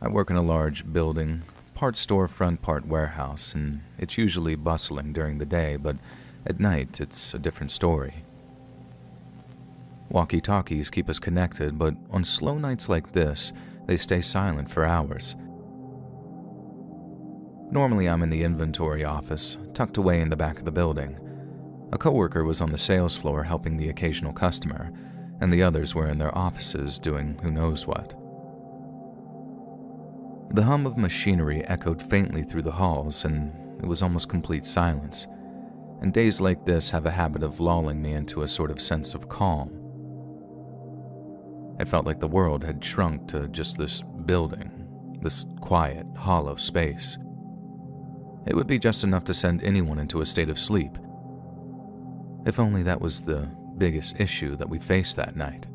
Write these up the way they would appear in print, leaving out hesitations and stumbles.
I work in a large building, part storefront, part warehouse, and it's usually bustling during the day, but at night it's a different story. Walkie-talkies keep us connected, but on slow nights like this, they stay silent for hours. Normally I'm in the inventory office, tucked away in the back of the building. A coworker was on the sales floor helping the occasional customer, and the others were in their offices doing who knows what. The hum of machinery echoed faintly through the halls, and it was almost complete silence. And days like this have a habit of lulling me into a sort of sense of calm. It felt like the world had shrunk to just this building, this quiet, hollow space. It would be just enough to send anyone into a state of sleep. If only that was the biggest issue that we faced that night.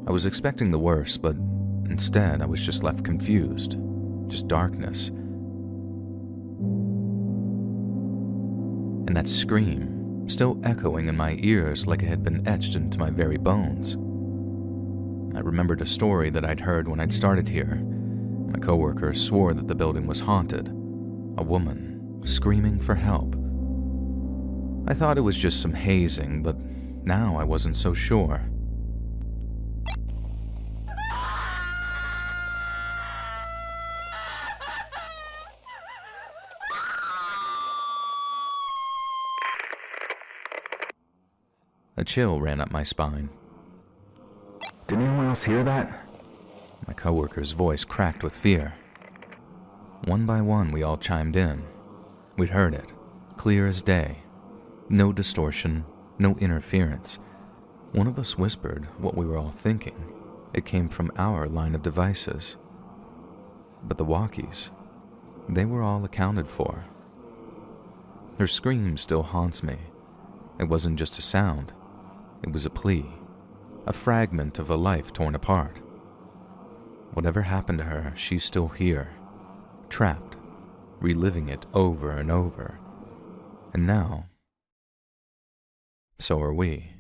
I was expecting the worst, but instead I was just left confused. Just darkness. And that scream, still echoing in my ears like it had been etched into my very bones. I remembered a story that I'd heard when I'd started here. My coworker swore that the building was haunted. A woman screaming for help. I thought it was just some hazing, but now I wasn't so sure. A chill ran up my spine. Did anyone else hear that? My coworker's voice cracked with fear. One by one, we all chimed in. We'd heard it, clear as day. No distortion, no interference. One of us whispered what we were all thinking. It came from our line of devices. But the walkies, they were all accounted for. Her scream still haunts me. It wasn't just a sound. It was a plea, a fragment of a life torn apart. Whatever happened to her, she's still here, trapped, reliving it over and over. And now, so are we.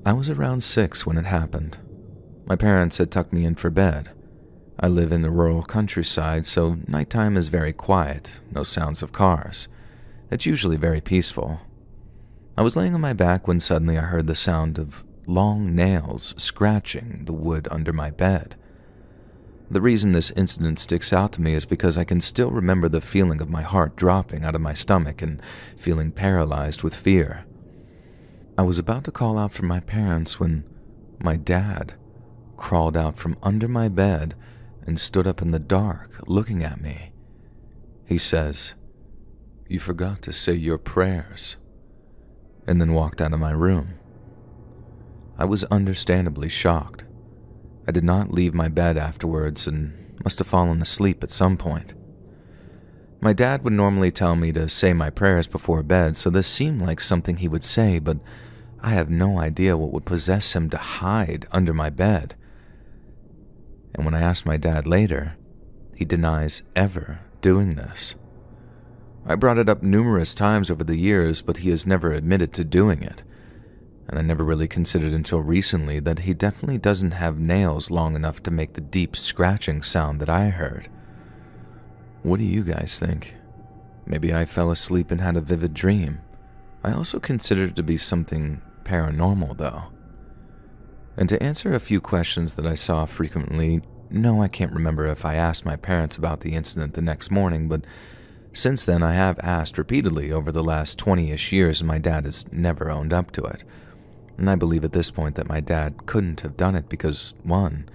I was around 6 when it happened. My parents had tucked me in for bed. I live in the rural countryside, so nighttime is very quiet, no sounds of cars. It's usually very peaceful. I was laying on my back when suddenly I heard the sound of long nails scratching the wood under my bed. The reason this incident sticks out to me is because I can still remember the feeling of my heart dropping out of my stomach and feeling paralyzed with fear. I was about to call out for my parents when my dad crawled out from under my bed and stood up in the dark, looking at me. He says, "You forgot to say your prayers," and then walked out of my room. I was understandably shocked. I did not leave my bed afterwards and must have fallen asleep at some point. My dad would normally tell me to say my prayers before bed, so this seemed like something he would say, but I have no idea what would possess him to hide under my bed. And when I asked my dad later, he denies ever doing this. I brought it up numerous times over the years, but he has never admitted to doing it. And I never really considered until recently that he definitely doesn't have nails long enough to make the deep scratching sound that I heard. What do you guys think? Maybe I fell asleep and had a vivid dream. I also consider it to be something paranormal, though. And to answer a few questions that I saw frequently, no, I can't remember if I asked my parents about the incident the next morning, but since then I have asked repeatedly over the last 20-ish years, and my dad has never owned up to it. And I believe at this point that my dad couldn't have done it because, one,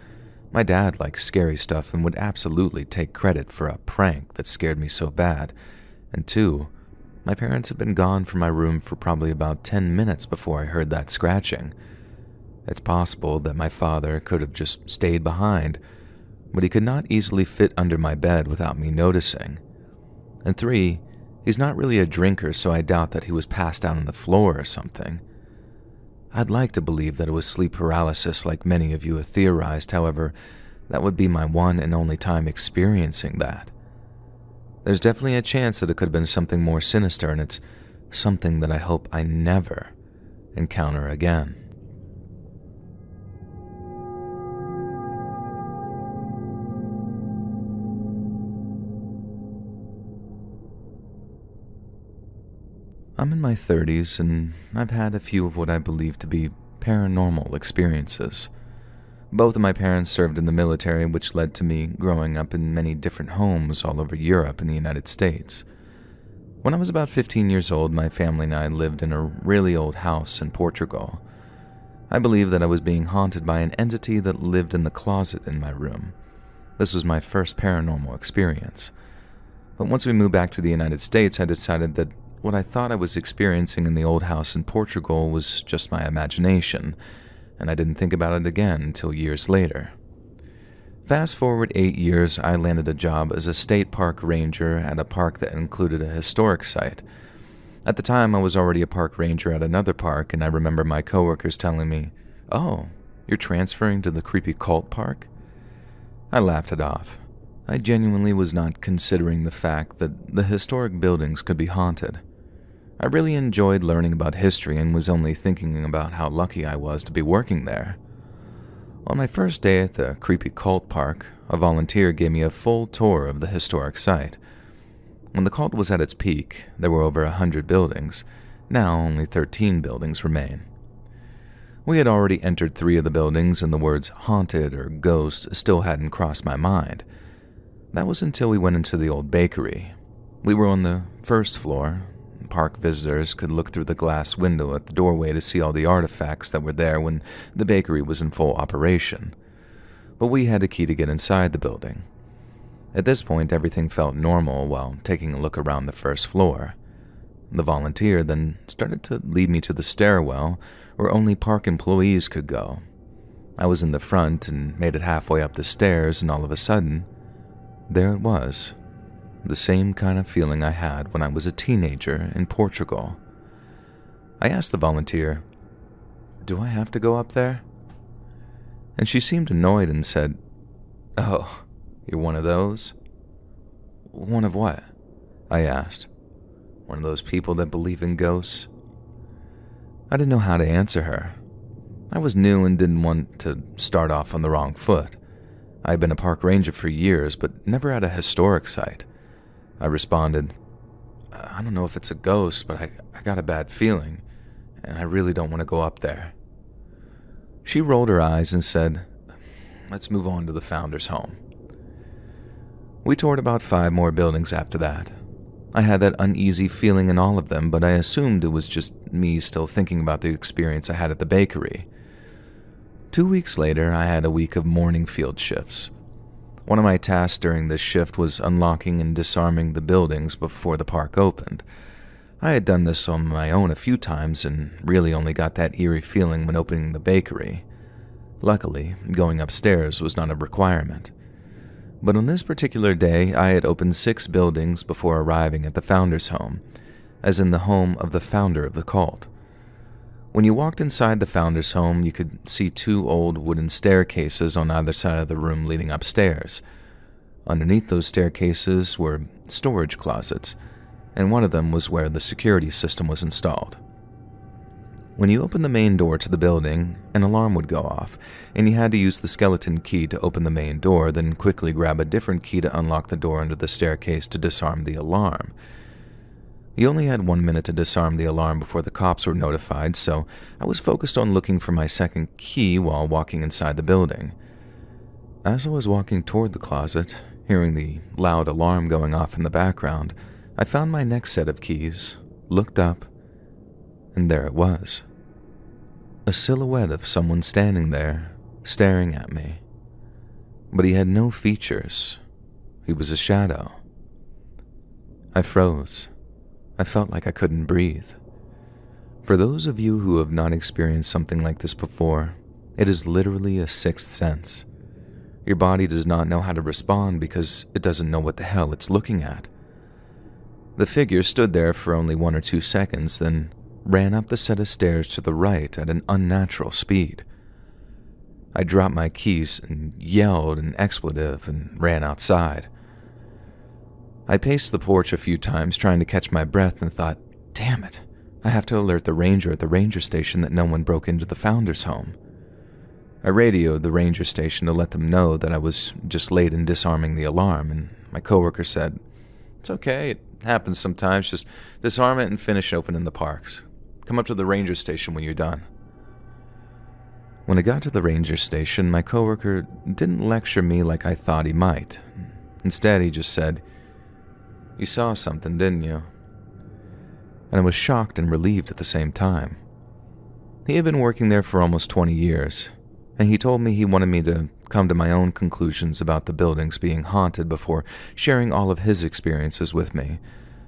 My dad likes scary stuff and would absolutely take credit for a prank that scared me so bad. And two, my parents had been gone from my room for probably about 10 minutes before I heard that scratching. It's possible that my father could have just stayed behind, but he could not easily fit under my bed without me noticing. And three, he's not really a drinker, so I doubt that he was passed out on the floor or something. I'd like to believe that it was sleep paralysis like many of you have theorized, however, that would be my one and only time experiencing that. There's definitely a chance that it could have been something more sinister, and it's something that I hope I never encounter again. I'm in my 30s, and I've had a few of what I believe to be paranormal experiences. Both of my parents served in the military, which led to me growing up in many different homes all over Europe and the United States. When I was about 15 years old, my family and I lived in a really old house in Portugal. I believe that I was being haunted by an entity that lived in the closet in my room. This was my first paranormal experience. But once we moved back to the United States, I decided that what I thought I was experiencing in the old house in Portugal was just my imagination, and I didn't think about it again until years later. Fast forward 8 years, I landed a job as a state park ranger at a park that included a historic site. At the time, I was already a park ranger at another park, and I remember my coworkers telling me, "Oh, you're transferring to the creepy cult park?" I laughed it off. I genuinely was not considering the fact that the historic buildings could be haunted. I really enjoyed learning about history and was only thinking about how lucky I was to be working there. On my first day at the creepy cult park, a volunteer gave me a full tour of the historic site. When the cult was at its peak, there were over 100 buildings. Now only 13 buildings remain. We had already entered 3 of the buildings, and the words haunted or ghost still hadn't crossed my mind. That was until we went into the old bakery. We were on the first floor. Park visitors could look through the glass window at the doorway to see all the artifacts that were there when the bakery was in full operation. But we had a key to get inside the building. At this point, everything felt normal while taking a look around the first floor. The volunteer then started to lead me to the stairwell where only park employees could go. I was in the front and made it halfway up the stairs, and all of a sudden, there it was. The same kind of feeling I had when I was a teenager in Portugal. I asked the volunteer, "Do I have to go up there?" And she seemed annoyed and said, "Oh, you're one of those?" "One of what?" I asked. "One of those people that believe in ghosts?" I didn't know how to answer her. I was new and didn't want to start off on the wrong foot. I had been a park ranger for years, but never at a historic site. I responded, "I don't know if it's a ghost, but I got a bad feeling, and I really don't want to go up there." She rolled her eyes and said, "Let's move on to the founder's home." We toured about 5 more buildings after that. I had that uneasy feeling in all of them, but I assumed it was just me still thinking about the experience I had at the bakery. 2 weeks later, I had a week of morning field shifts. One of my tasks during this shift was unlocking and disarming the buildings before the park opened. I had done this on my own a few times and really only got that eerie feeling when opening the bakery. Luckily, going upstairs was not a requirement. But on this particular day, I had opened 6 buildings before arriving at the founder's home, as in the home of the founder of the cult. When you walked inside the founder's home, you could see 2 old wooden staircases on either side of the room leading upstairs. Underneath those staircases were storage closets, and one of them was where the security system was installed. When you opened the main door to the building, an alarm would go off, and you had to use the skeleton key to open the main door, then quickly grab a different key to unlock the door under the staircase to disarm the alarm. You only had 1 minute to disarm the alarm before the cops were notified, so I was focused on looking for my second key while walking inside the building. As I was walking toward the closet, hearing the loud alarm going off in the background, I found my next set of keys, looked up, and there it was. A silhouette of someone standing there, staring at me. but he had no features. He was a shadow. I froze. I felt like I couldn't breathe. For those of you who have not experienced something like this before, it is literally a sixth sense. Your body does not know how to respond because it doesn't know what the hell it's looking at. The figure stood there for only 1 or 2 seconds, then ran up the set of stairs to the right at an unnatural speed. I dropped my keys and yelled an expletive and ran outside. I paced the porch a few times trying to catch my breath and thought, damn it, I have to alert the ranger at the ranger station that no one broke into the founder's home. I radioed the ranger station to let them know that I was just late in disarming the alarm, and my coworker said, "It's okay, it happens sometimes, just disarm it and finish opening the parks. Come up to the ranger station when you're done." When I got to the ranger station, my coworker didn't lecture me like I thought he might. Instead, he just said, "You saw something, didn't you?" And I was shocked and relieved at the same time. He had been working there for almost 20 years, and he told me he wanted me to come to my own conclusions about the buildings being haunted before sharing all of his experiences with me,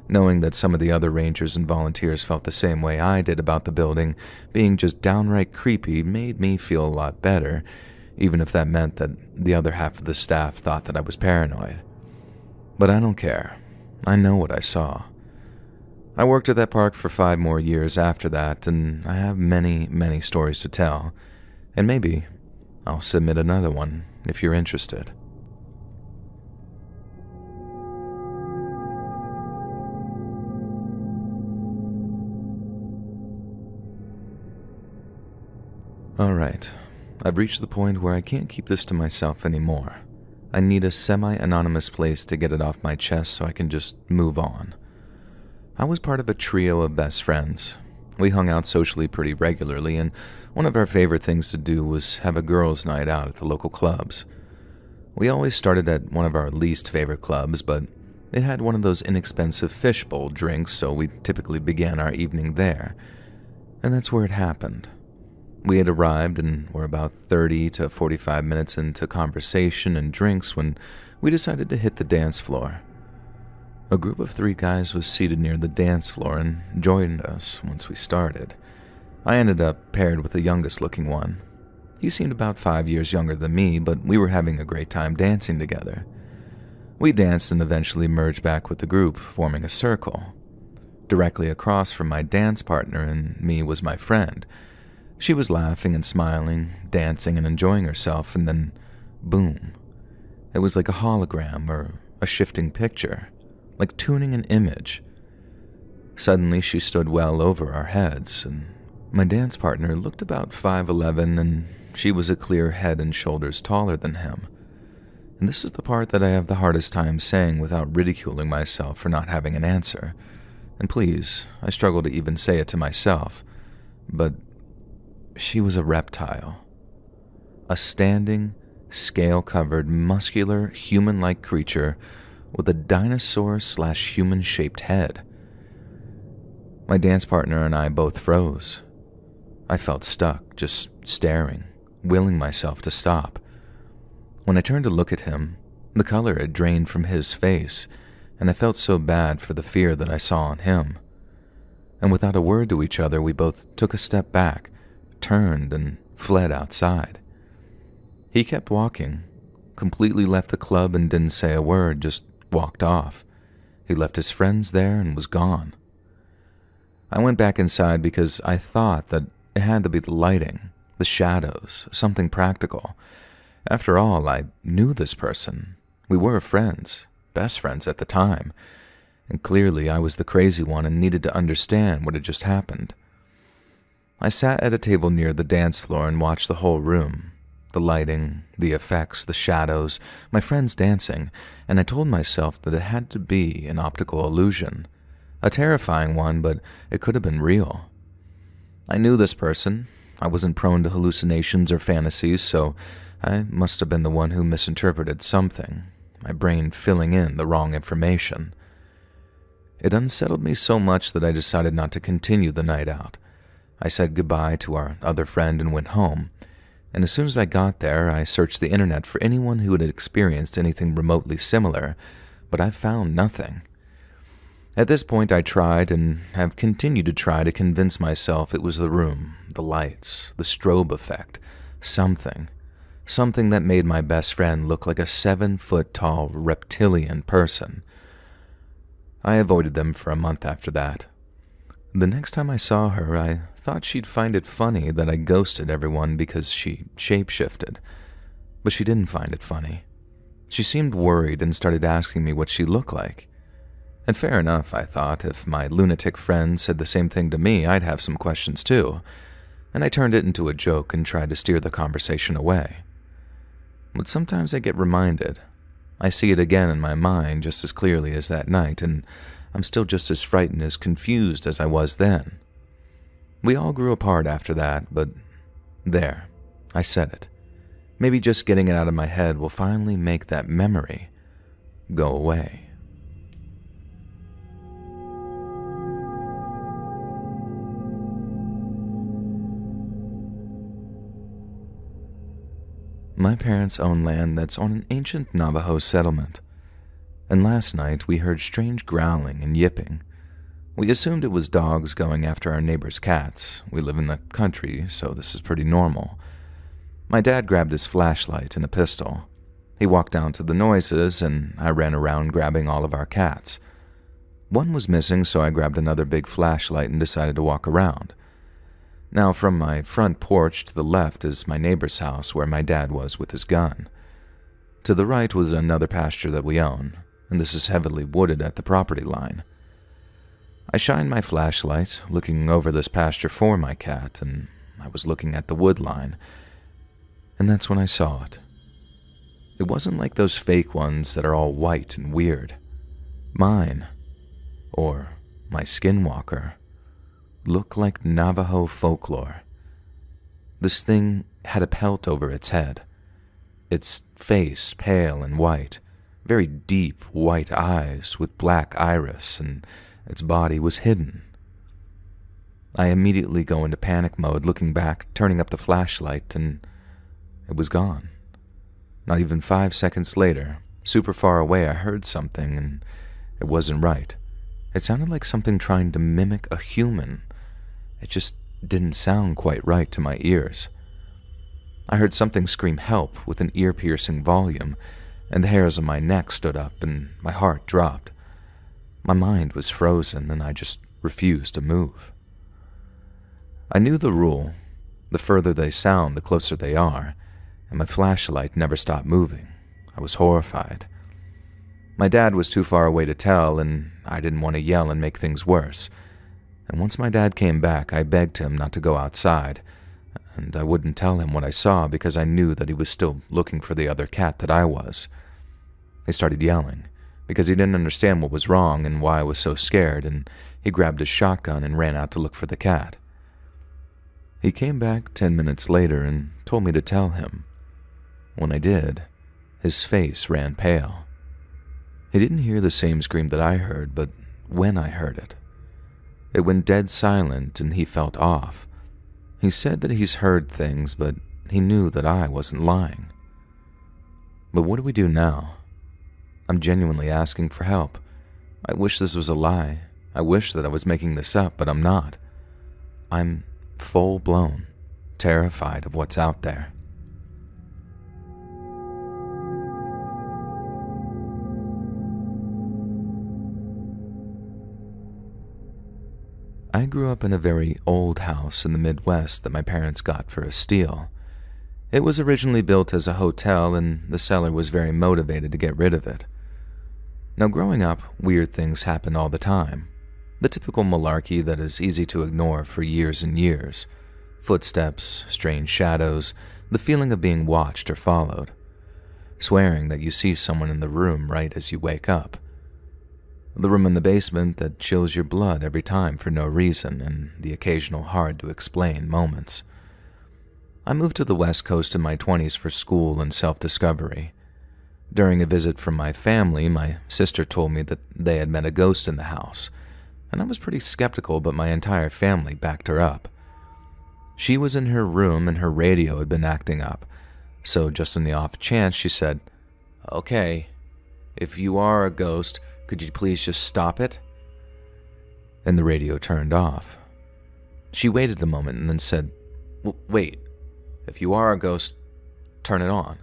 knowing that some of the other rangers and volunteers felt the same way I did about the building being just downright creepy made me feel a lot better, even if that meant that the other half of the staff thought that I was paranoid. But I don't care. I know what I saw. I worked at that park for 5 more years after that, and I have many, many stories to tell, and maybe I'll submit another one if you're interested. Alright, I've reached the point where I can't keep this to myself anymore. I need a semi-anonymous place to get it off my chest so I can just move on. I was part of a trio of best friends. We hung out socially pretty regularly, and one of our favorite things to do was have a girls' night out at the local clubs. We always started at one of our least favorite clubs, but it had one of those inexpensive fishbowl drinks, so we typically began our evening there. And that's where it happened. We had arrived and were about 30 to 45 minutes into conversation and drinks when we decided to hit the dance floor. A group of 3 guys was seated near the dance floor and joined us once we started. I ended up paired with the youngest-looking one. He seemed about 5 years younger than me, but we were having a great time dancing together. We danced and eventually merged back with the group, forming a circle. Directly across from my dance partner and me was my friend. She was laughing and smiling, dancing and enjoying herself, and then, boom. It was like a hologram or a shifting picture, like tuning an image. Suddenly, she stood well over our heads, and my dance partner looked about 5'11", and she was a clear head and shoulders taller than him. And this is the part that I have the hardest time saying without ridiculing myself for not having an answer. And please, I struggle to even say it to myself, but she was a reptile. A standing, scale-covered, muscular, human-like creature with a dinosaur/human-shaped head. My dance partner and I both froze. I felt stuck, just staring, willing myself to stop. When I turned to look at him, the color had drained from his face, and I felt so bad for the fear that I saw on him. And without a word to each other, we both took a step back, turned, and fled outside. He kept walking, completely left the club and didn't say a word, just walked off. He left his friends there and was gone. I went back inside because I thought that it had to be the lighting, the shadows, something practical. After all, I knew this person. We were friends, best friends at the time, and clearly I was the crazy one and needed to understand what had just happened. I sat at a table near the dance floor and watched the whole room. The lighting, the effects, the shadows, my friends dancing, and I told myself that it had to be an optical illusion. A terrifying one, but it could have been real. I knew this person. I wasn't prone to hallucinations or fantasies, so I must have been the one who misinterpreted something, my brain filling in the wrong information. It unsettled me so much that I decided not to continue the night out. I said goodbye to our other friend and went home. and as soon as I got there, I searched the internet for anyone who had experienced anything remotely similar, but I found nothing. At this point, I tried and have continued to try to convince myself it was the room, the lights, the strobe effect, something that made my best friend look like a 7-foot-tall reptilian person. I avoided them for a month after that. The next time I saw her, I thought she'd find it funny that I ghosted everyone because she shapeshifted, but she didn't find it funny. She seemed worried and started asking me what she looked like. And fair enough, I thought. If my lunatic friend said the same thing to me, I'd have some questions too. And I turned it into a joke and tried to steer the conversation away. But sometimes I get reminded. I see it again in my mind just as clearly as that night, and I'm still just as frightened, as confused as I was then. We all grew apart after that, but there, I said it. Maybe just getting it out of my head will finally make that memory go away. My parents own land that's on an ancient Navajo settlement, and last night we heard strange growling and yipping. We assumed it was dogs going after our neighbor's cats. We live in the country, so this is pretty normal. My dad grabbed his flashlight and a pistol. He walked down to the noises, and I ran around grabbing all of our cats. One was missing, so I grabbed another big flashlight and decided to walk around. Now, from my front porch to the left is my neighbor's house where my dad was with his gun. To the right was another pasture that we own, and this is heavily wooded at the property line. I shined my flashlight, looking over this pasture for my cat, and I was looking at the wood line, and that's when I saw it. It wasn't like those fake ones that are all white and weird. Mine, or my skinwalker, looked like Navajo folklore. This thing had a pelt over its head, its face pale and white, very deep white eyes with black iris, and its body was hidden. I immediately go into panic mode, looking back, turning up the flashlight, and it was gone. Not even 5 seconds later, super far away, I heard something, and it wasn't right. It sounded like something trying to mimic a human. It just didn't sound quite right to my ears. I heard something scream help with an ear-piercing volume, and the hairs on my neck stood up and my heart dropped. My mind was frozen, and I just refused to move. I knew the rule: the further they sound, the closer they are, and my flashlight never stopped moving. I was horrified. My dad was too far away to tell, and I didn't want to yell and make things worse. And once my dad came back, I begged him not to go outside, and I wouldn't tell him what I saw because I knew that he was still looking for the other cat that I was. He started yelling because he didn't understand what was wrong and why I was so scared, and he grabbed his shotgun and ran out to look for the cat. He came back 10 minutes later and told me to tell him. When I did, his face ran pale. He didn't hear the same scream that I heard, but when I heard it, it went dead silent and he felt off. He said that he's heard things, but he knew that I wasn't lying. But what do we do now? I'm genuinely asking for help. I wish this was a lie. I wish that I was making this up, but I'm not. I'm full-blown terrified of what's out there. I grew up in a very old house in the Midwest that my parents got for a steal. It was originally built as a hotel, and the seller was very motivated to get rid of it. Now, growing up, weird things happen all the time. The typical malarkey that is easy to ignore for years and years. Footsteps, strange shadows, the feeling of being watched or followed. Swearing that you see someone in the room right as you wake up. The room in the basement that chills your blood every time for no reason, and the occasional hard-to-explain moments. I moved to the West Coast in my 20s for school and self-discovery. During a visit from my family, my sister told me that they had met a ghost in the house, and I was pretty skeptical, but my entire family backed her up. She was in her room and her radio had been acting up, so just on the off chance she said, "Okay, if you are a ghost, could you please just stop it?" And the radio turned off. She waited a moment and then said, "Wait, if you are a ghost, turn it on."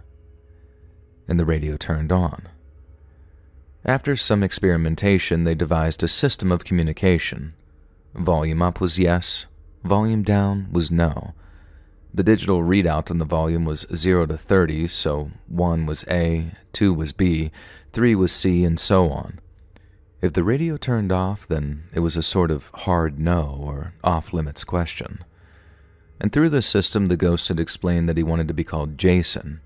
And the radio turned on. After some experimentation, they devised a system of communication. Volume up was yes, volume down was no. The digital readout on the volume was 0 to 30, so 1 was A, 2 was B, 3 was C, and so on. If the radio turned off, then it was a sort of hard no or off-limits question. And through this system, the ghost had explained that he wanted to be called Jason.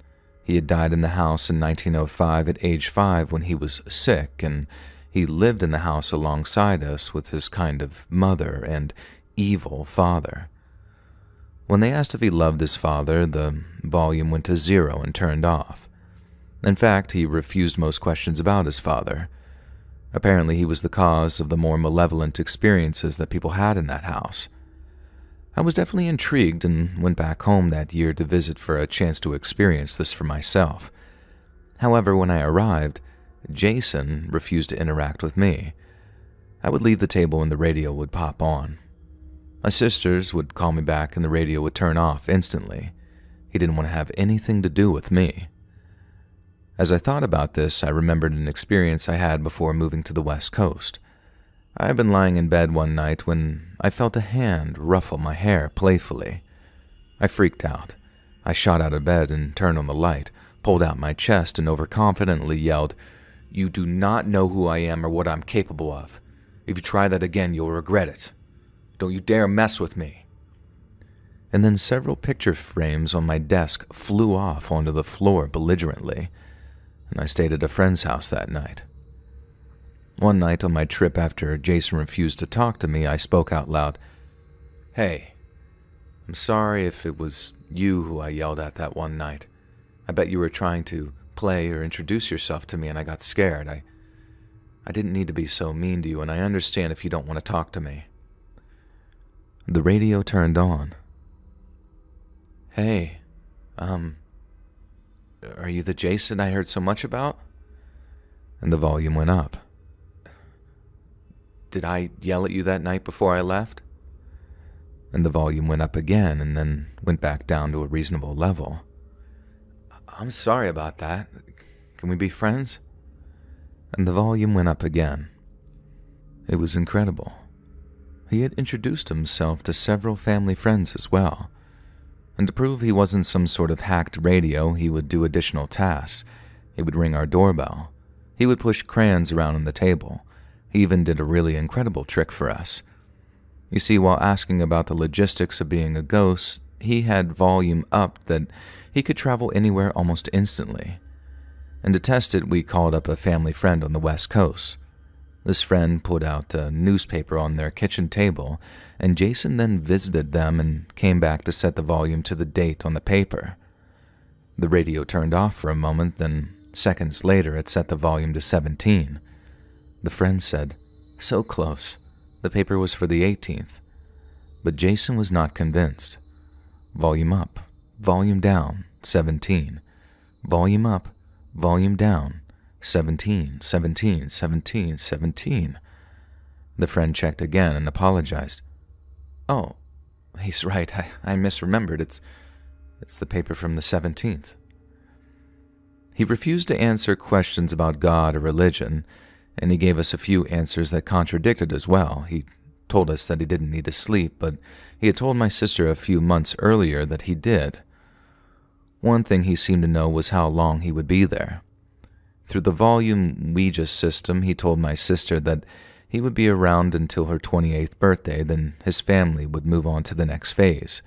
He had died in the house in 1905 at age 5 when he was sick, and he lived in the house alongside us with his kind of mother and evil father. When they asked if he loved his father, the volume went to 0 and turned off. In fact, he refused most questions about his father. Apparently, he was the cause of the more malevolent experiences that people had in that house. I was definitely intrigued and went back home that year to visit for a chance to experience this for myself. However, when I arrived, Jason refused to interact with me. I would leave the table and the radio would pop on. My sisters would call me back and the radio would turn off instantly. He didn't want to have anything to do with me. As I thought about this, I remembered an experience I had before moving to the West Coast. I had been lying in bed one night when I felt a hand ruffle my hair playfully. I freaked out. I shot out of bed and turned on the light, pulled out my chest, and overconfidently yelled, "You do not know who I am or what I'm capable of. If you try that again, you'll regret it. Don't you dare mess with me." And then several picture frames on my desk flew off onto the floor belligerently, and I stayed at a friend's house that night. One night on my trip after Jason refused to talk to me, I spoke out loud, "Hey, I'm sorry if it was you who I yelled at that one night. I bet you were trying to play or introduce yourself to me and I got scared. I didn't need to be so mean to you, and I understand if you don't want to talk to me." The radio turned on. "Hey, are you the Jason I heard so much about?" And the volume went up. "Did I yell at you that night before I left?" And the volume went up again and then went back down to a reasonable level. "I'm sorry about that. Can we be friends?" And the volume went up again. It was incredible. He had introduced himself to several family friends as well. And to prove he wasn't some sort of hacked radio, he would do additional tasks. He would ring our doorbell. He would push crayons around on the table. He even did a really incredible trick for us. You see, while asking about the logistics of being a ghost, he had volume up that he could travel anywhere almost instantly. And to test it, we called up a family friend on the West Coast. This friend put out a newspaper on their kitchen table, and Jason then visited them and came back to set the volume to the date on the paper. The radio turned off for a moment, then seconds later it set the volume to 17. The friend said, "So close. The paper was for the 18th. But Jason was not convinced. Volume up, volume down, 17. Volume up, volume down, 17, 17, 17, 17. The friend checked again and apologized. "Oh, he's right. I misremembered. It's the paper from the 17th. He refused to answer questions about God or religion, and he gave us a few answers that contradicted as well. He told us that he didn't need to sleep, but he had told my sister a few months earlier that he did. One thing he seemed to know was how long he would be there. Through the volume Ouija system, he told my sister that he would be around until her 28th birthday, then his family would move on to the next phase.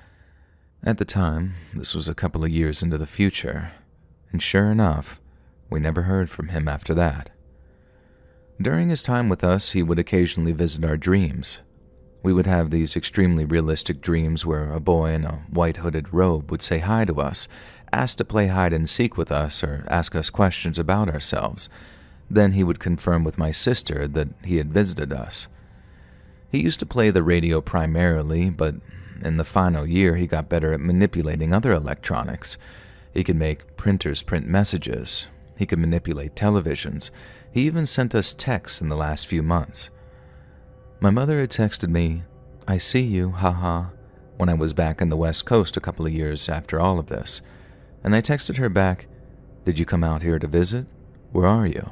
At the time, this was a couple of years into the future, and sure enough, we never heard from him after that. During his time with us, he would occasionally visit our dreams. We would have these extremely realistic dreams where a boy in a white hooded robe would say hi to us, ask to play hide and seek with us, or ask us questions about ourselves. Then he would confirm with my sister that he had visited us. He used to play the radio primarily, but in the final year, he got better at manipulating other electronics. He could make printers print messages. He could manipulate televisions. He even sent us texts in the last few months. My mother had texted me, "I see you, haha," when I was back in the West Coast a couple of years after all of this. And I texted her back, "Did you come out here to visit? Where are you?"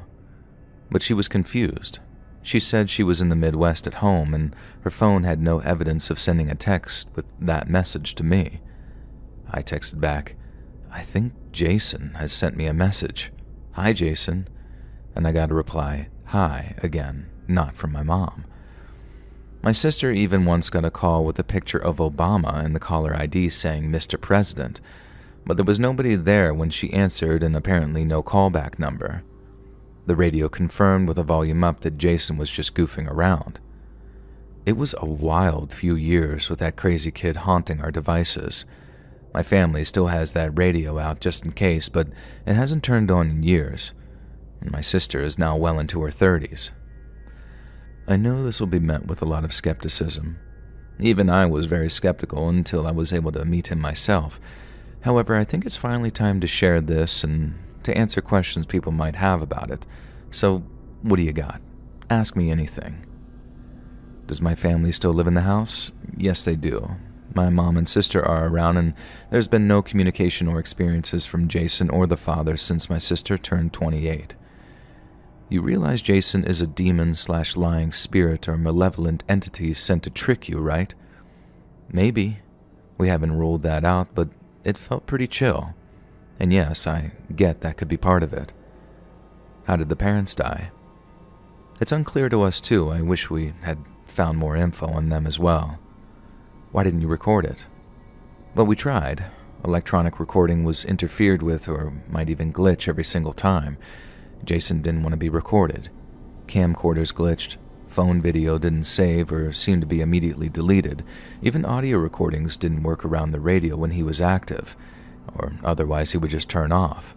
But she was confused. She said she was in the Midwest at home, and her phone had no evidence of sending a text with that message to me. I texted back, "I think Jason has sent me a message. Hi, Jason." And I got a reply, "Hi," again, not from my mom. My sister even once got a call with a picture of Obama in the caller ID saying Mr. President, but there was nobody there when she answered and apparently no callback number. The radio confirmed with a volume up that Jason was just goofing around. It was a wild few years with that crazy kid haunting our devices. My family still has that radio out just in case, but it hasn't turned on in years, and my sister is now well into her 30s. I know this will be met with a lot of skepticism. Even I was very skeptical until I was able to meet him myself. However, I think it's finally time to share this and to answer questions people might have about it. So, what do you got? Ask me anything. Does my family still live in the house? Yes, they do. My mom and sister are around, and there's been no communication or experiences from Jason or the father since my sister turned 28. You realize Jason is a demon/lying spirit or malevolent entity sent to trick you, right? Maybe. We haven't ruled that out, but it felt pretty chill. And yes, I get that could be part of it. How did the parents die? It's unclear to us too. I wish we had found more info on them as well. Why didn't you record it? Well, we tried. Electronic recording was interfered with or might even glitch every single time. Jason didn't want to be recorded. Camcorders glitched. Phone video didn't save or seemed to be immediately deleted. Even audio recordings didn't work around the radio when he was active, or otherwise he would just turn off.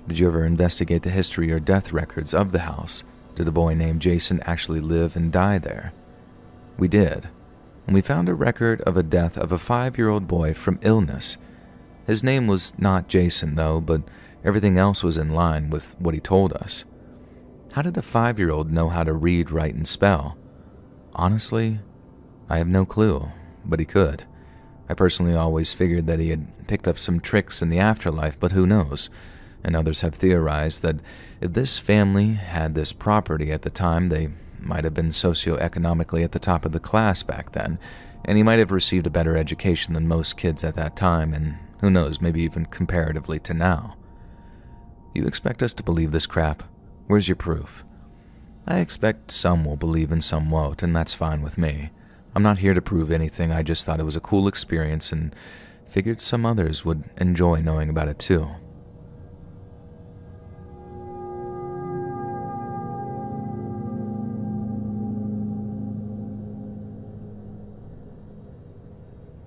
Did you ever investigate the history or death records of the house? Did a boy named Jason actually live and die there? We did, and we found a record of a death of a 5-year-old boy from illness. His name was not Jason, though, but everything else was in line with what he told us. How did a 5-year-old know how to read, write, and spell? Honestly, I have no clue, but he could. I personally always figured that he had picked up some tricks in the afterlife, but who knows? And others have theorized that if this family had this property at the time, they might have been socioeconomically at the top of the class back then, and he might have received a better education than most kids at that time, and who knows, maybe even comparatively to now. You expect us to believe this crap? Where's your proof? I expect some will believe and some won't, and that's fine with me. I'm not here to prove anything. I just thought it was a cool experience and figured some others would enjoy knowing about it too.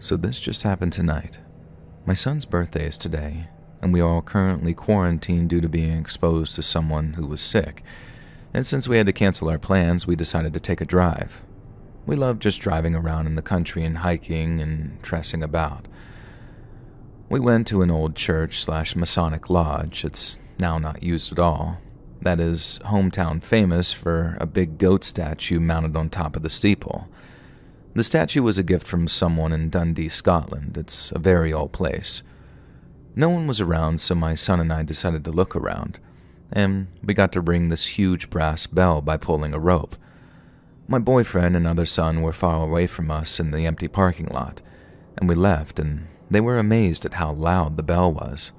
So this just happened tonight. My son's birthday is today, and we are all currently quarantined due to being exposed to someone who was sick. And since we had to cancel our plans, we decided to take a drive. We love just driving around in the country and hiking and tressing about. We went to an old church/Masonic lodge. It's now not used at all. That is hometown famous for a big goat statue mounted on top of the steeple. The statue was a gift from someone in Dundee, Scotland. It's a very old place. No one was around, so my son and I decided to look around, and we got to ring this huge brass bell by pulling a rope. My boyfriend and other son were far away from us in the empty parking lot, and we left, and they were amazed at how loud the bell was.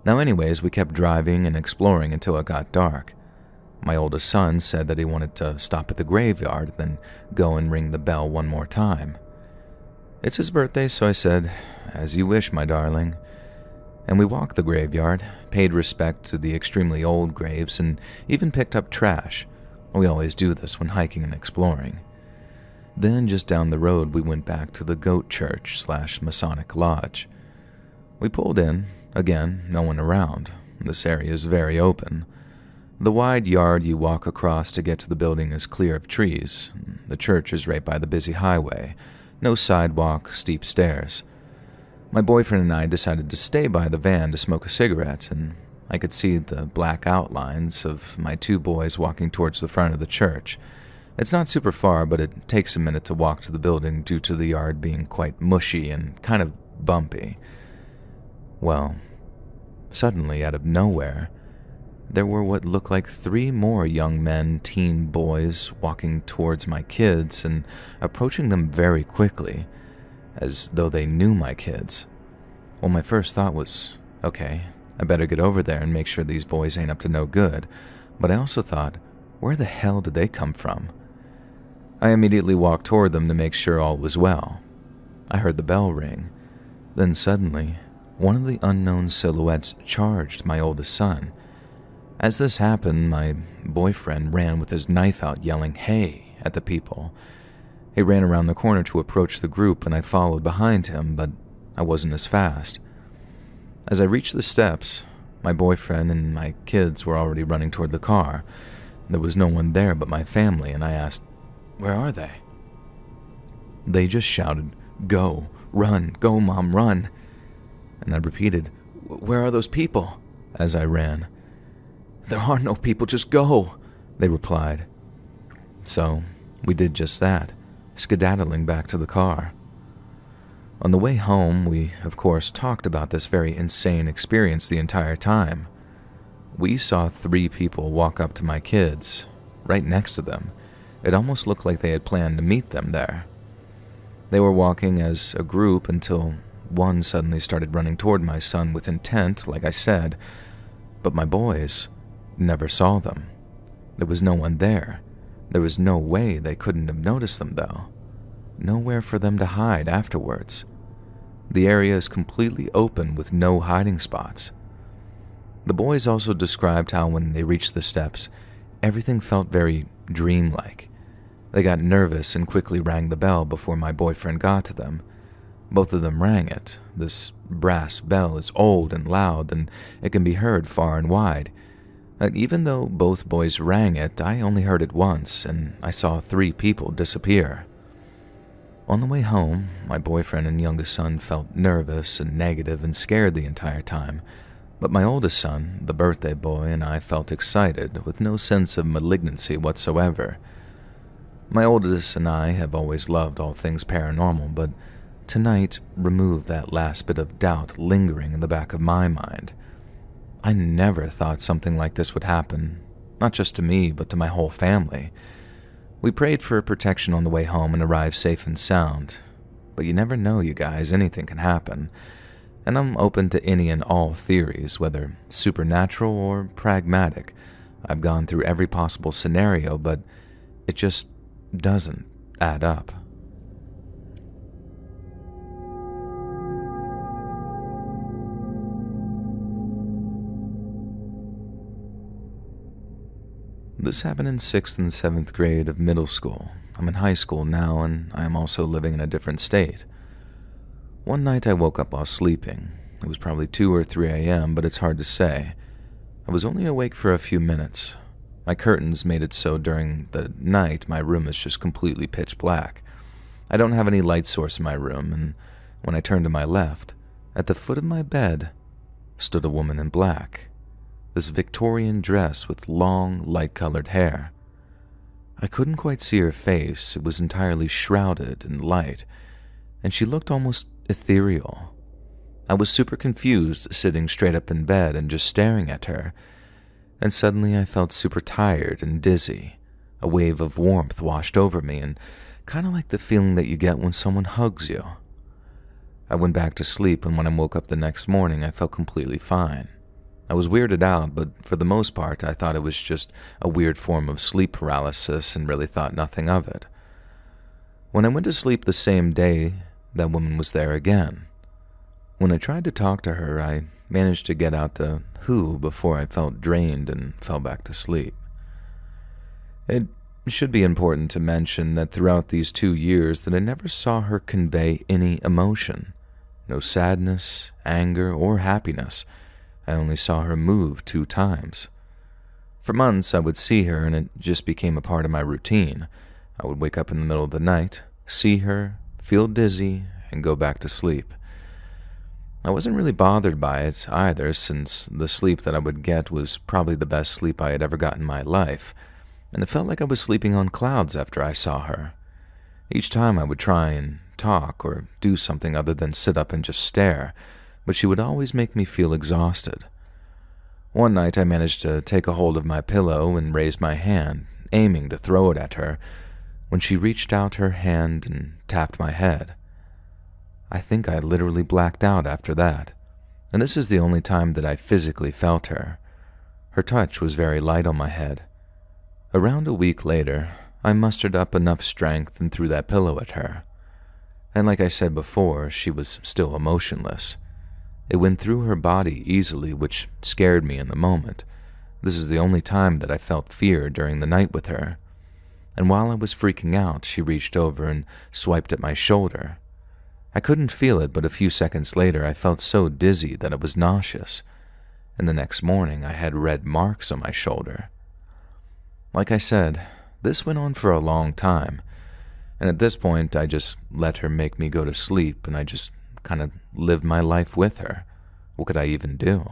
Now anyways, we kept driving and exploring until it got dark. My oldest son said that he wanted to stop at the graveyard, then go and ring the bell one more time. It's his birthday, so I said, "As you wish, my darling." And we walked the graveyard, paid respect to the extremely old graves, and even picked up trash. We always do this when hiking and exploring. Then, just down the road, we went back to the goat church/Masonic lodge. We pulled in. Again, no one around. This area is very open. The wide yard you walk across to get to the building is clear of trees. The church is right by the busy highway. No sidewalk, steep stairs. My boyfriend and I decided to stay by the van to smoke a cigarette, and I could see the black outlines of my two boys walking towards the front of the church. It's not super far, but it takes a minute to walk to the building due to the yard being quite mushy and kind of bumpy. Well, suddenly, out of nowhere, there were what looked like 3 more young men, teen boys, walking towards my kids and approaching them very quickly, as though they knew my kids. Well, my first thought was, okay, I better get over there and make sure these boys ain't up to no good, but I also thought, where the hell did they come from? I immediately walked toward them to make sure all was well. I heard the bell ring. Then suddenly, one of the unknown silhouettes charged my oldest son. As this happened, my boyfriend ran with his knife out yelling, "Hey," at the people. He ran around the corner to approach the group and I followed behind him, but I wasn't as fast. As I reached the steps, my boyfriend and my kids were already running toward the car. There was no one there but my family, and I asked, "Where are they?" They just shouted, "Go, run, go mom, run." And I repeated, "Where are those people?" as I ran. "There are no people, just go," they replied. So we did just that, skedaddling back to the car. On the way home, we, of course, talked about this very insane experience the entire time. We saw 3 people walk up to my kids, right next to them. It almost looked like they had planned to meet them there. They were walking as a group until one suddenly started running toward my son with intent, like I said, but my boys never saw them. There was no one there. There was no way they couldn't have noticed them, though. Nowhere for them to hide afterwards. The area is completely open with no hiding spots. The boys also described how when they reached the steps, everything felt very dreamlike. They got nervous and quickly rang the bell before my boyfriend got to them. Both of them rang it. This brass bell is old and loud, and it can be heard far and wide. Even though both boys rang it, I only heard it once, and I saw 3 people disappear. On the way home, my boyfriend and youngest son felt nervous and negative and scared the entire time, but my oldest son, the birthday boy, and I felt excited, with no sense of malignancy whatsoever. My oldest and I have always loved all things paranormal, but tonight removed that last bit of doubt lingering in the back of my mind. I never thought something like this would happen, not just to me, but to my whole family. We prayed for protection on the way home and arrived safe and sound, but you never know, you guys, anything can happen, and I'm open to any and all theories, whether supernatural or pragmatic. I've gone through every possible scenario, but it just doesn't add up. This happened in 6th and 7th grade of middle school. I'm in high school now, and I am also living in a different state. One night I woke up while sleeping. It was probably 2 or 3 a.m., but it's hard to say. I was only awake for a few minutes. My curtains made it so during the night my room is just completely pitch black. I don't have any light source in my room, and when I turned to my left, at the foot of my bed, stood a woman in black. This Victorian dress with long, light-colored hair. I couldn't quite see her face. It was entirely shrouded in light, and she looked almost ethereal. I was super confused, sitting straight up in bed and just staring at her, and suddenly I felt super tired and dizzy. A wave of warmth washed over me, and kind of like the feeling that you get when someone hugs you. I went back to sleep, and when I woke up the next morning, I felt completely fine. I was weirded out, but for the most part, I thought it was just a weird form of sleep paralysis and really thought nothing of it. When I went to sleep the same day, that woman was there again. When I tried to talk to her, I managed to get out to who before I felt drained and fell back to sleep. It should be important to mention that throughout these 2 years that I never saw her convey any emotion. No sadness, anger, or happiness. I only saw her move 2 times. For months, I would see her, and it just became a part of my routine. I would wake up in the middle of the night, see her, feel dizzy, and go back to sleep. I wasn't really bothered by it either, since the sleep that I would get was probably the best sleep I had ever got in my life, and it felt like I was sleeping on clouds after I saw her. Each time I would try and talk or do something other than sit up and just stare, but she would always make me feel exhausted. One night I managed to take a hold of my pillow and raise my hand, aiming to throw it at her, when she reached out her hand and tapped my head. I think I literally blacked out after that, and this is the only time that I physically felt her. Her touch was very light on my head. Around a week later, I mustered up enough strength and threw that pillow at her. And like I said before, she was still emotionless. It went through her body easily, which scared me in the moment. This is the only time that I felt fear during the night with her. And while I was freaking out, she reached over and swiped at my shoulder. I couldn't feel it, but a few seconds later I felt so dizzy that I was nauseous, and the next morning I had red marks on my shoulder. Like I said, this went on for a long time, and at this point I just let her make me go to sleep, and I just kind of lived my life with her. What could I even do?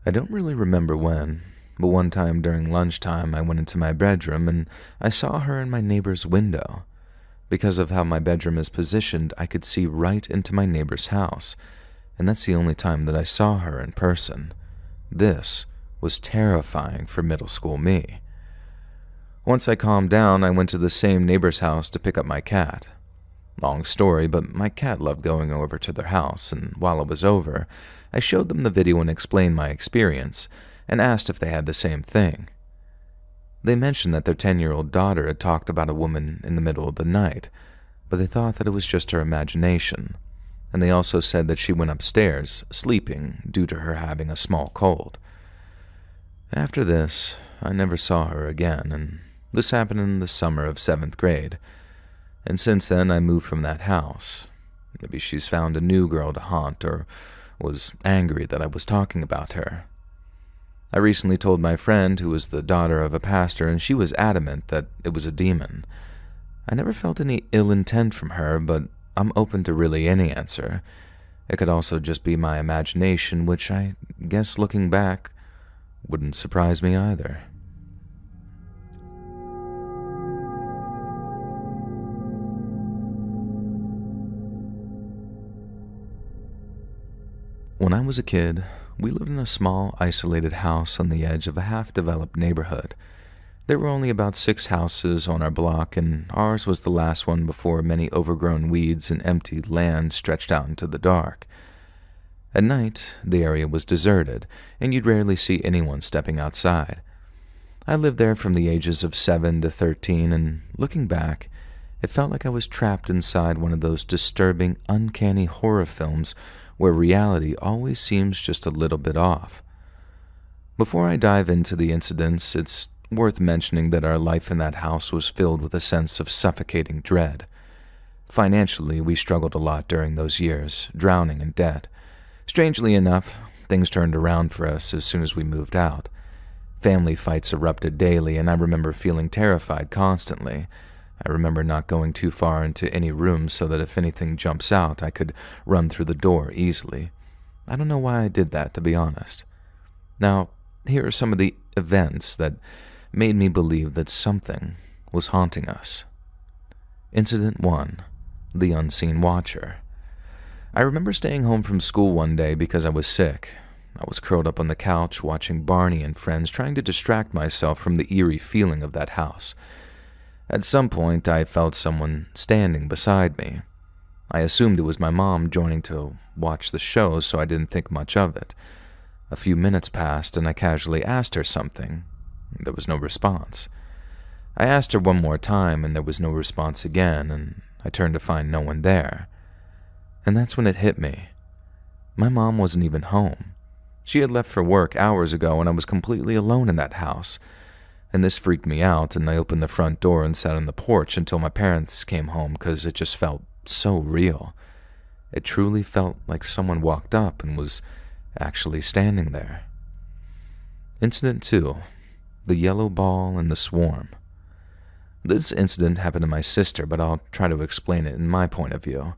I don't really remember when, but one time during lunchtime I went into my bedroom and I saw her in my neighbor's window. Because of how my bedroom is positioned, I could see right into my neighbor's house, and that's the only time that I saw her in person. This was terrifying for middle school me. Once I calmed down, I went to the same neighbor's house to pick up my cat. Long story, but my cat loved going over to their house, and while I was over, I showed them the video and explained my experience, and asked if they had the same thing. They mentioned that their 10-year-old daughter had talked about a woman in the middle of the night, but they thought that it was just her imagination, and they also said that she went upstairs, sleeping, due to her having a small cold. After this, I never saw her again, and this happened in the summer of 7th grade, and since then I moved from that house. Maybe she's found a new girl to haunt, or was angry that I was talking about her. I recently told my friend, who was the daughter of a pastor, and she was adamant that it was a demon. I never felt any ill intent from her, but I'm open to really any answer. It could also just be my imagination, which I guess looking back wouldn't surprise me either. When I was a kid, we lived in a small, isolated house on the edge of a half-developed neighborhood. There were only about 6 houses on our block, and ours was the last one before many overgrown weeds and empty land stretched out into the dark. At night, the area was deserted, and you'd rarely see anyone stepping outside. I lived there from the ages of 7 to 13, and looking back, it felt like I was trapped inside one of those disturbing, uncanny horror films where reality always seems just a little bit off. Before I dive into the incidents, it's worth mentioning that our life in that house was filled with a sense of suffocating dread. Financially, we struggled a lot during those years, drowning in debt. Strangely enough, things turned around for us as soon as we moved out. Family fights erupted daily, and I remember feeling terrified constantly. I remember not going too far into any rooms so that if anything jumps out, I could run through the door easily. I don't know why I did that, to be honest. Now, here are some of the events that made me believe that something was haunting us. Incident 1. The Unseen Watcher. I remember staying home from school one day because I was sick. I was curled up on the couch watching Barney and Friends, trying to distract myself from the eerie feeling of that house. At some point, I felt someone standing beside me. I assumed it was my mom joining to watch the show, so I didn't think much of it. A few minutes passed, and I casually asked her something. There was no response. I asked her one more time, and there was no response again, and I turned to find no one there. And that's when it hit me. My mom wasn't even home. She had left for work hours ago, and I was completely alone in that house. And this freaked me out, and I opened the front door and sat on the porch until my parents came home because it just felt so real. It truly felt like someone walked up and was actually standing there. Incident 2. The Yellow Ball and the Swarm. This incident happened to my sister, but I'll try to explain it in my point of view.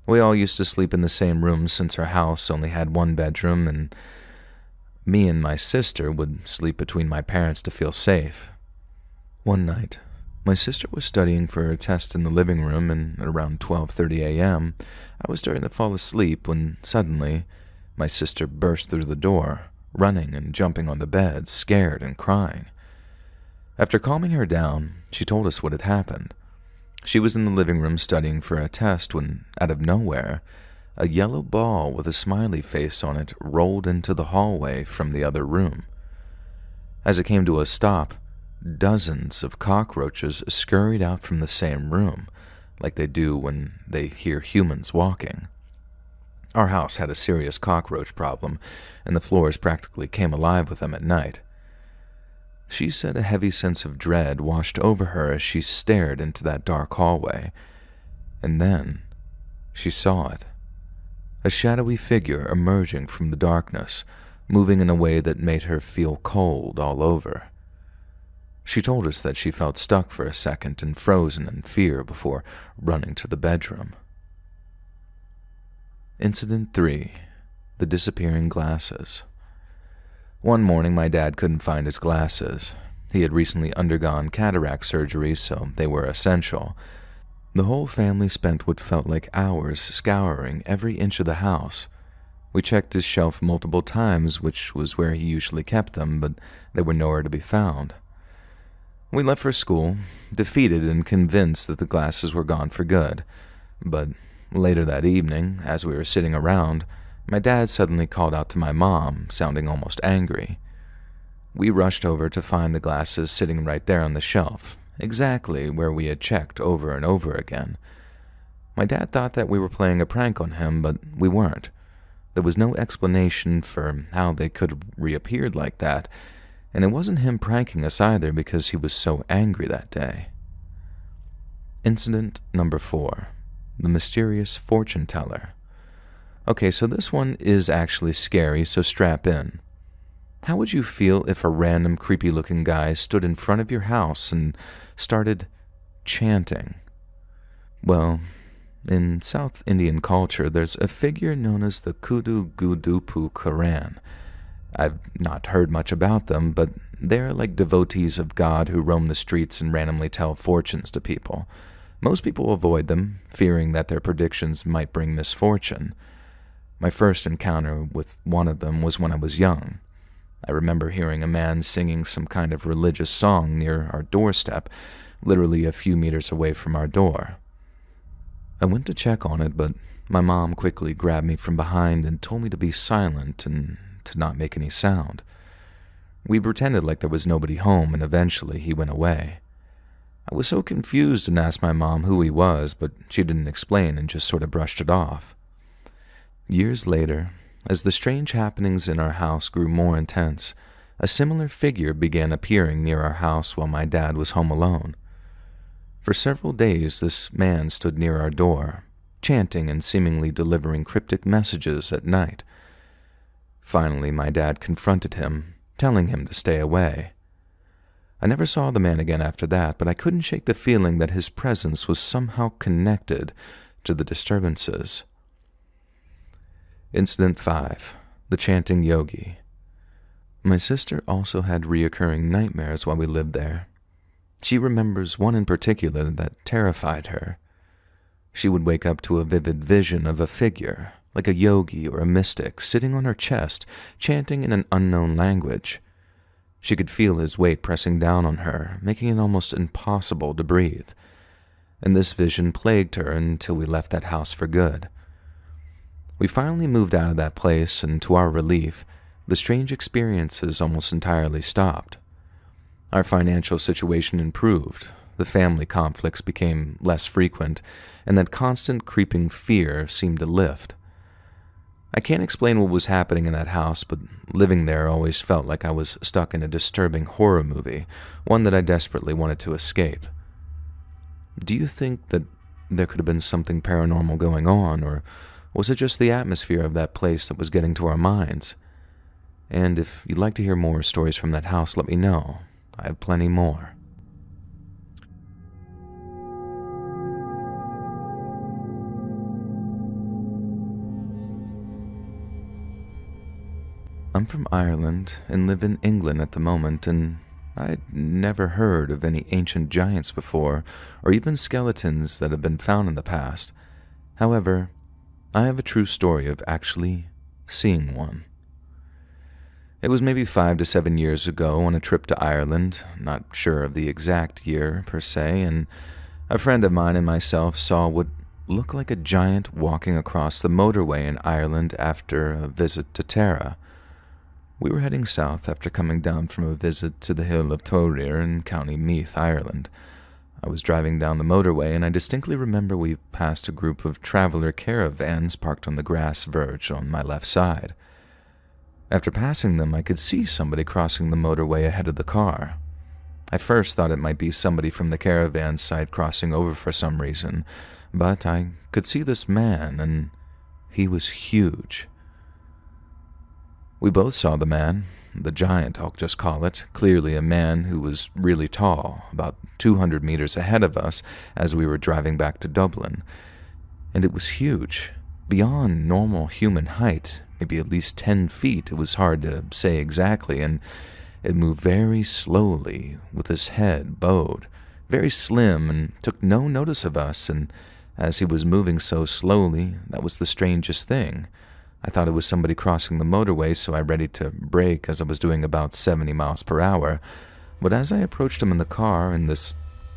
We all used to sleep in the same room since our house only had one bedroom, and me and my sister would sleep between my parents to feel safe. One night, my sister was studying for her test in the living room, and at around 12:30 a.m., I was starting to fall asleep when suddenly my sister burst through the door, running and jumping on the bed, scared and crying. After calming her down, she told us what had happened. She was in the living room studying for a test when, out of nowhere, a yellow ball with a smiley face on it rolled into the hallway from the other room. As it came to a stop, dozens of cockroaches scurried out from the same room, like they do when they hear humans walking. Our house had a serious cockroach problem, and the floors practically came alive with them at night. She said a heavy sense of dread washed over her as she stared into that dark hallway, and then she saw it. A shadowy figure emerging from the darkness, moving in a way that made her feel cold all over. She told us that she felt stuck for a second and frozen in fear before running to the bedroom. Incident 3. The Disappearing Glasses. One morning, my dad couldn't find his glasses. He had recently undergone cataract surgery, so they were essential. The whole family spent what felt like hours scouring every inch of the house. We checked his shelf multiple times, which was where he usually kept them, but they were nowhere to be found. We left for school, defeated and convinced that the glasses were gone for good. But later that evening, as we were sitting around, my dad suddenly called out to my mom, sounding almost angry. We rushed over to find the glasses sitting right there on the shelf, exactly where we had checked over and over again. My dad thought that we were playing a prank on him, but we weren't. There was no explanation for how they could have reappeared like that, and it wasn't him pranking us either because he was so angry that day. Incident number 4. The Mysterious Fortune Teller. Okay, so this one is actually scary, so strap in. How would you feel if a random creepy-looking guy stood in front of your house and started chanting? Well, in South Indian culture, there's a figure known as the Kudu Gudupu Quran. I've not heard much about them, but they're like devotees of God who roam the streets and randomly tell fortunes to people. Most people avoid them, fearing that their predictions might bring misfortune. My first encounter with one of them was when I was young. I remember hearing a man singing some kind of religious song near our doorstep, literally a few meters away from our door. I went to check on it, but my mom quickly grabbed me from behind and told me to be silent and to not make any sound. We pretended like there was nobody home, and eventually he went away. I was so confused and asked my mom who he was, but she didn't explain and just sort of brushed it off. Years later, as the strange happenings in our house grew more intense, a similar figure began appearing near our house while my dad was home alone. For several days, this man stood near our door, chanting and seemingly delivering cryptic messages at night. Finally, my dad confronted him, telling him to stay away. I never saw the man again after that, but I couldn't shake the feeling that his presence was somehow connected to the disturbances. Incident 5. The Chanting Yogi. My sister also had reoccurring nightmares while we lived there. She remembers one in particular that terrified her. She would wake up to a vivid vision of a figure, like a yogi or a mystic, sitting on her chest, chanting in an unknown language. She could feel his weight pressing down on her, making it almost impossible to breathe. And this vision plagued her until we left that house for good. We finally moved out of that place, and to our relief, the strange experiences almost entirely stopped. Our financial situation improved, the family conflicts became less frequent, and that constant creeping fear seemed to lift. I can't explain what was happening in that house, but living there always felt like I was stuck in a disturbing horror movie, one that I desperately wanted to escape. Do you think that there could have been something paranormal going on, or was it just the atmosphere of that place that was getting to our minds? And if you'd like to hear more stories from that house, let me know. I have plenty more. I'm from Ireland and live in England at the moment, and I'd never heard of any ancient giants before, or even skeletons that have been found in the past. However, I have a true story of actually seeing one. It was maybe 5 to 7 years ago on a trip to Ireland, not sure of the exact year per se, and a friend of mine and myself saw what looked like a giant walking across the motorway in Ireland after a visit to Tara. We were heading south after coming down from a visit to the hill of Torir in County Meath, Ireland. I was driving down the motorway, and I distinctly remember we passed a group of traveler caravans parked on the grass verge on my left side. After passing them, I could see somebody crossing the motorway ahead of the car. I first thought it might be somebody from the caravan site crossing over for some reason, but I could see this man, and he was huge. We both saw the man, the giant I'll just call it, clearly a man who was really tall, about 200 meters ahead of us as we were driving back to Dublin. And it was huge, beyond normal human height, maybe at least 10 feet, it was hard to say exactly, and it moved very slowly, with his head bowed, very slim, and took no notice of us, and as he was moving so slowly, that was the strangest thing. I thought it was somebody crossing the motorway, so I readied to brake as I was doing about 70 miles per hour, but as I approached him in the car, and this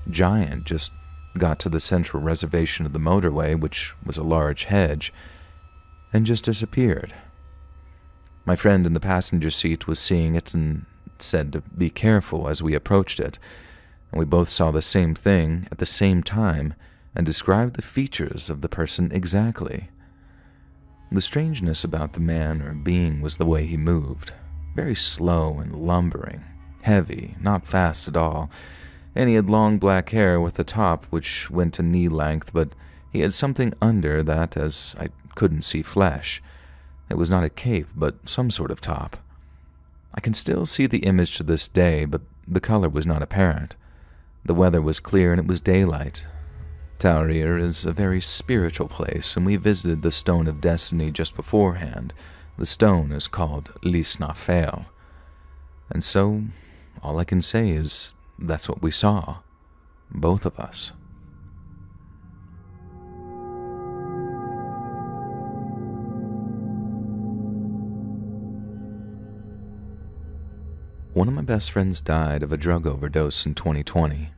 giant just got to the central reservation of the motorway, which was a large hedge, and just disappeared. My friend in the passenger seat was seeing it and said to be careful as we approached it, and we both saw the same thing at the same time and described the features of the person exactly. The strangeness about the man or being was the way he moved, very slow and lumbering, heavy, not fast at all, and he had long black hair with a top which went to knee length, but he had something under that as I couldn't see flesh. It was not a cape, but some sort of top. I can still see the image to this day, but the color was not apparent. The weather was clear and it was daylight. Torir is a very spiritual place, and we visited the Stone of Destiny just beforehand. The stone is called Lisna Fail. And so, all I can say is that's what we saw. Both of us. One of my best friends died of a drug overdose in 2020.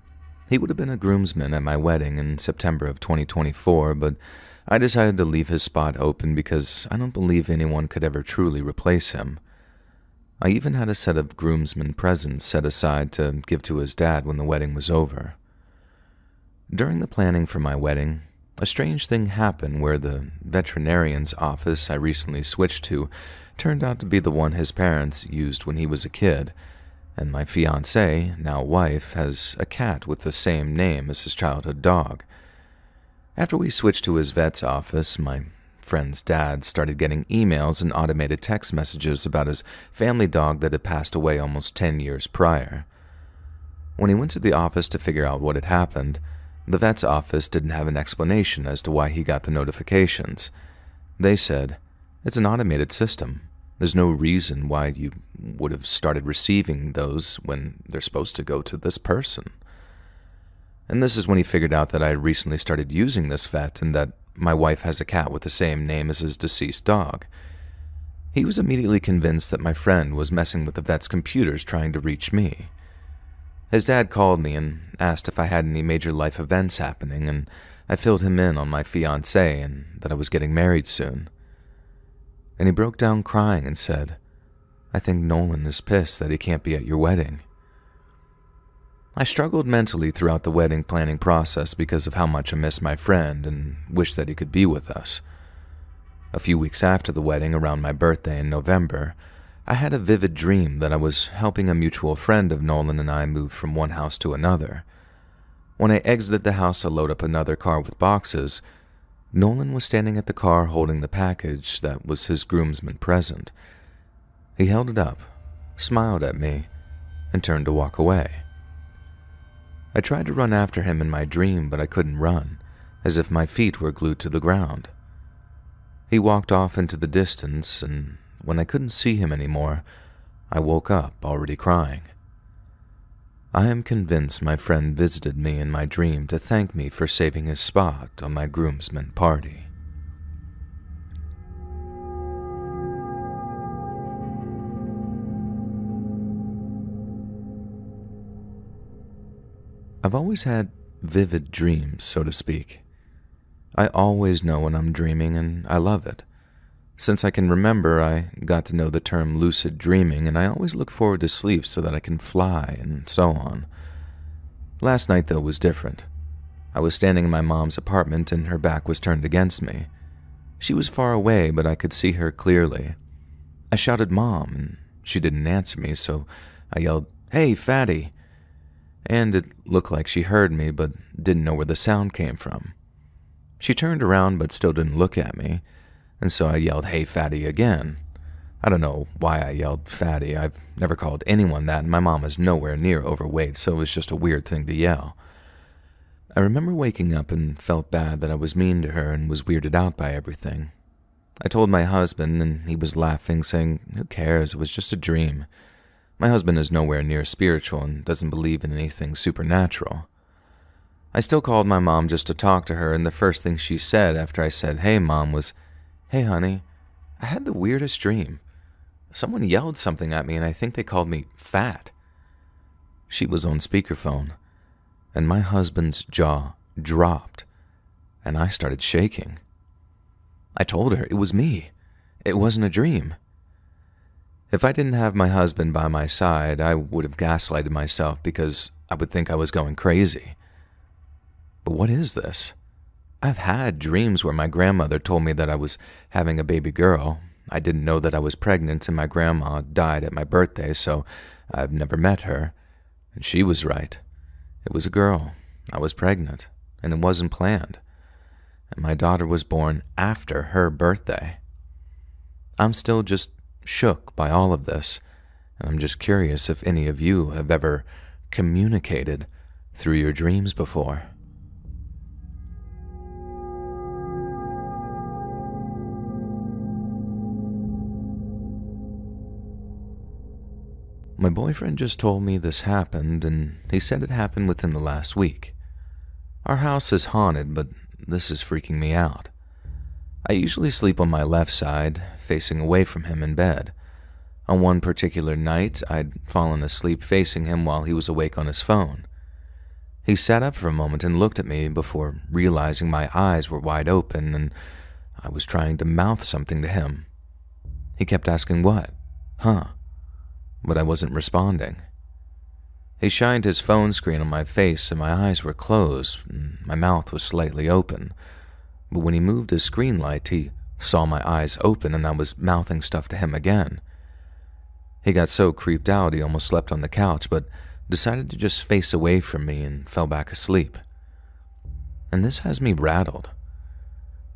He would have been a groomsman at my wedding in September of 2024, but I decided to leave his spot open because I don't believe anyone could ever truly replace him. I even had a set of groomsmen presents set aside to give to his dad when the wedding was over. During the planning for my wedding, a strange thing happened where the veterinarian's office I recently switched to turned out to be the one his parents used when he was a kid, and my fiancée, now wife, has a cat with the same name as his childhood dog. After we switched to his vet's office, my friend's dad started getting emails and automated text messages about his family dog that had passed away almost 10 years prior. When he went to the office to figure out what had happened, the vet's office didn't have an explanation as to why he got the notifications. They said, "It's an automated system. There's no reason why you would have started receiving those when they're supposed to go to this person." And this is when he figured out that I had recently started using this vet and that my wife has a cat with the same name as his deceased dog. He was immediately convinced that my friend was messing with the vet's computers trying to reach me. His dad called me and asked if I had any major life events happening, and I filled him in on my fiancée and that I was getting married soon. And he broke down crying and said, "I think Nolan is pissed that he can't be at your wedding." I struggled mentally throughout the wedding planning process because of how much I missed my friend and wished that he could be with us. A few weeks after the wedding, around my birthday in November, I had a vivid dream that I was helping a mutual friend of Nolan and I move from one house to another. When I exited the house to load up another car with boxes, Nolan was standing at the car holding the package that was his groomsman present. He held it up, smiled at me, and turned to walk away. I tried to run after him in my dream, but I couldn't run, as if my feet were glued to the ground. He walked off into the distance, and when I couldn't see him anymore, I woke up already crying. I am convinced my friend visited me in my dream to thank me for saving his spot on my groomsmen party. I've always had vivid dreams, so to speak. I always know when I'm dreaming, and I love it. Since I can remember, I got to know the term lucid dreaming, and I always look forward to sleep so that I can fly, and so on. Last night, though, was different. I was standing in my mom's apartment, and her back was turned against me. She was far away, but I could see her clearly. I shouted, "Mom," and she didn't answer me, so I yelled, "Hey, fatty!" And it looked like she heard me, but didn't know where the sound came from. She turned around, but still didn't look at me, and so I yelled, "Hey, fatty," again. I don't know why I yelled fatty. I've never called anyone that, and my mom is nowhere near overweight, so it was just a weird thing to yell. I remember waking up and felt bad that I was mean to her and was weirded out by everything. I told my husband, and he was laughing, saying, "Who cares? It was just a dream." My husband is nowhere near spiritual and doesn't believe in anything supernatural. I still called my mom just to talk to her, and the first thing she said after I said, "Hey, Mom," was, "Hey, honey, I had the weirdest dream. Someone yelled something at me, and I think they called me fat." She was on speakerphone, and my husband's jaw dropped, and I started shaking. I told her it was me. It wasn't a dream. If I didn't have my husband by my side, I would have gaslighted myself because I would think I was going crazy. But what is this? I've had dreams where my grandmother told me that I was having a baby girl. I didn't know that I was pregnant, and my grandma died at my birthday, so I've never met her. And she was right. It was a girl. I was pregnant, and it wasn't planned. And my daughter was born after her birthday. I'm still just shook by all of this, and I'm just curious if any of you have ever communicated through your dreams before. My boyfriend just told me this happened, and he said it happened within the last week. Our house is haunted, but this is freaking me out. I usually sleep on my left side, facing away from him in bed. On one particular night, I'd fallen asleep facing him while he was awake on his phone. He sat up for a moment and looked at me before realizing my eyes were wide open and I was trying to mouth something to him. He kept asking what, but I wasn't responding. He shined his phone screen on my face and my eyes were closed and my mouth was slightly open. But when he moved his screen light, he saw my eyes open and I was mouthing stuff to him again. He got so creeped out he almost slept on the couch, but decided to just face away from me and fell back asleep. And this has me rattled.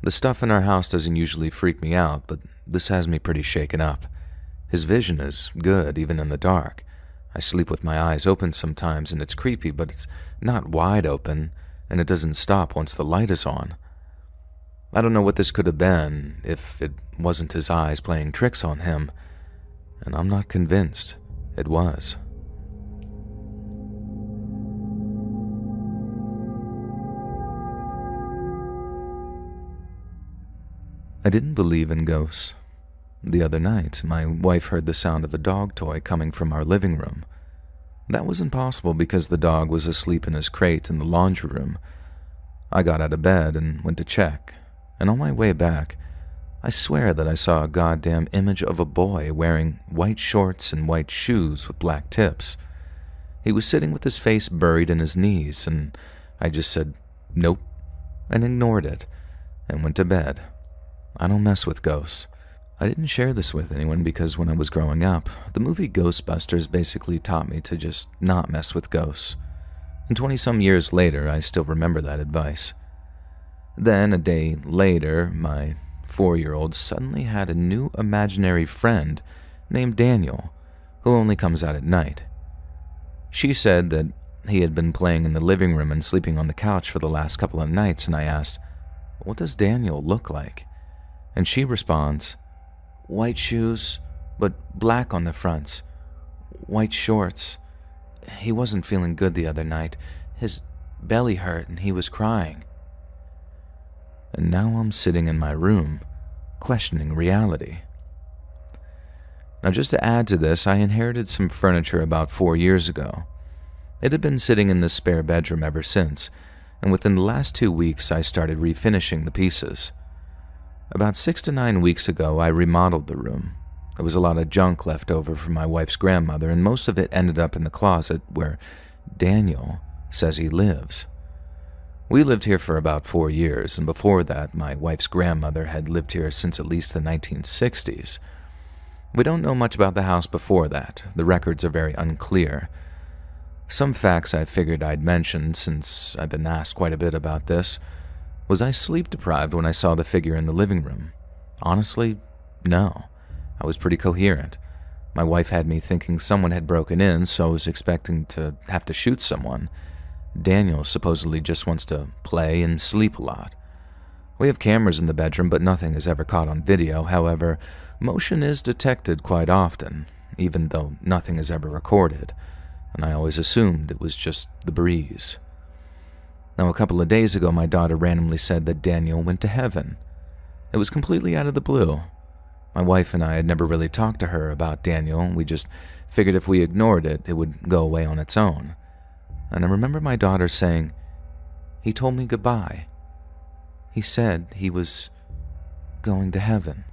The stuff in our house doesn't usually freak me out, but this has me pretty shaken up. His vision is good, even in the dark. I sleep with my eyes open sometimes and it's creepy, but it's not wide open and it doesn't stop once the light is on. I don't know what this could have been if it wasn't his eyes playing tricks on him, and I'm not convinced it was. I didn't believe in ghosts. The other night, my wife heard the sound of a dog toy coming from our living room. That was impossible because the dog was asleep in his crate in the laundry room. I got out of bed and went to check. And on my way back, I swear that I saw a goddamn image of a boy wearing white shorts and white shoes with black tips. He was sitting with his face buried in his knees, and I just said, "Nope," and ignored it, and went to bed. I don't mess with ghosts. I didn't share this with anyone because when I was growing up, the movie Ghostbusters basically taught me to just not mess with ghosts. And 20-some years later, I still remember that advice. Then, a day later, my 4-year-old suddenly had a new imaginary friend named Daniel, who only comes out at night. She said that he had been playing in the living room and sleeping on the couch for the last couple of nights, and I asked, "What does Daniel look like?" And she responds, white shoes, but black on the fronts, white shorts. He wasn't feeling good the other night. His belly hurt and he was crying. And now I'm sitting in my room, questioning reality. Now, just to add to this, I inherited some furniture about 4 years ago. It had been sitting in the spare bedroom ever since, and within the last 2 weeks I started refinishing the pieces. About 6 to 9 weeks ago, I remodeled the room. There was a lot of junk left over from my wife's grandmother, and most of it ended up in the closet where Daniel says he lives. We lived here for about 4 years, and before that, my wife's grandmother had lived here since at least the 1960s. We don't know much about the house before that. The records are very unclear. Some facts I figured I'd mention, since I've been asked quite a bit about this. Was I sleep deprived when I saw the figure in the living room? Honestly, no. I was pretty coherent. My wife had me thinking someone had broken in, so I was expecting to have to shoot someone. Daniel supposedly just wants to play and sleep a lot. We have cameras in the bedroom, but nothing is ever caught on video. However, motion is detected quite often, even though nothing is ever recorded, and I always assumed it was just the breeze. Now, a couple of days ago, my daughter randomly said that Daniel went to heaven. It was completely out of the blue. My wife and I had never really talked to her about Daniel. We just figured if we ignored it, it would go away on its own. And I remember my daughter saying, "He told me goodbye. He said he was going to heaven."